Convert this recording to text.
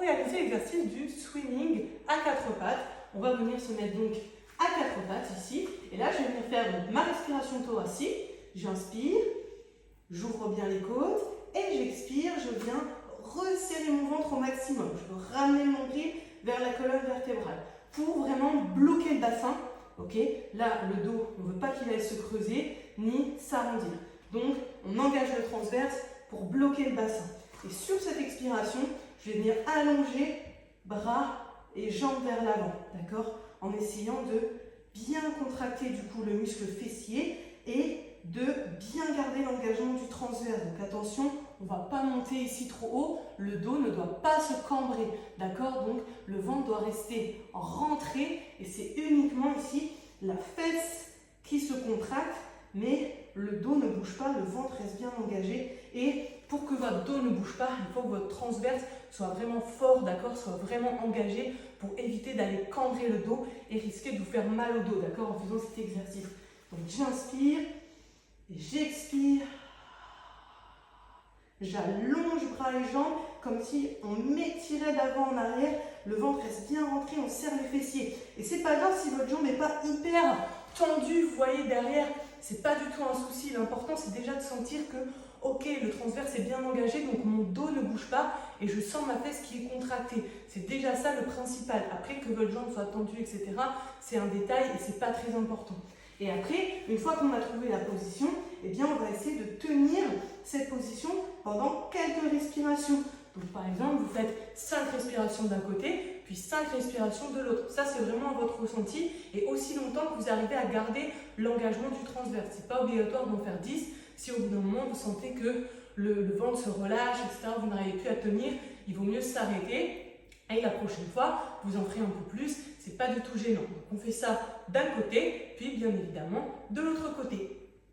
réaliser l'exercice du swimming à quatre pattes. On va venir se mettre donc à quatre pattes ici. Et là, je vais venir faire donc, ma respiration thoracique. J'inspire, j'ouvre bien les côtes et j'expire. Je viens resserrer mon ventre au maximum. Je veux ramener mon nombril vers la colonne vertébrale pour vraiment bloquer le bassin. Ok, là, le dos, on ne veut pas qu'il aille se creuser ni s'arrondir. Donc, on engage le transverse pour bloquer le bassin. Et sur cette expiration, je vais venir allonger bras et jambes vers l'avant, d'accord? En essayant de bien contracter du coup le muscle fessier et de bien garder l'engagement du transverse. Donc attention, on ne va pas monter ici trop haut, le dos ne doit pas se cambrer, d'accord? Donc le ventre doit rester rentré et c'est uniquement ici la fesse qui se contracte, mais le dos ne bouge pas, le ventre reste bien engagé. Et pour que votre dos ne bouge pas, il faut que votre transverse soit vraiment fort, d'accord, soit vraiment engagé pour éviter d'aller cambrer le dos et risquer de vous faire mal au dos, d'accord, en faisant cet exercice. Donc j'inspire et j'expire. J'allonge bras et jambes comme si on m'étirait d'avant en arrière. Le ventre reste bien rentré, on serre les fessiers. Et c'est pas grave si votre jambe n'est pas hyper tendue, vous voyez derrière, c'est pas du tout un souci. L'important c'est déjà de sentir que ok, le transverse est bien engagé, donc mon dos ne bouge pas et je sens ma fesse qui est contractée. C'est déjà ça le principal. Après, que votre jambe soit tendue, etc., c'est un détail et c'est pas très important. Et après, une fois qu'on a trouvé la position, eh bien, on va essayer de tenir cette position pendant quelques respirations. Donc, par exemple, vous faites 5 respirations d'un côté, puis 5 respirations de l'autre. Ça, c'est vraiment votre ressenti et aussi longtemps que vous arrivez à garder l'engagement du transverse. Ce n'est pas obligatoire d'en faire 10. Si au bout d'un moment, vous sentez que le ventre se relâche, etc., vous n'arrivez plus à tenir, il vaut mieux s'arrêter. Et la prochaine fois, vous en ferez un peu plus, c'est pas du tout gênant. Donc on fait ça d'un côté, puis bien évidemment de l'autre côté.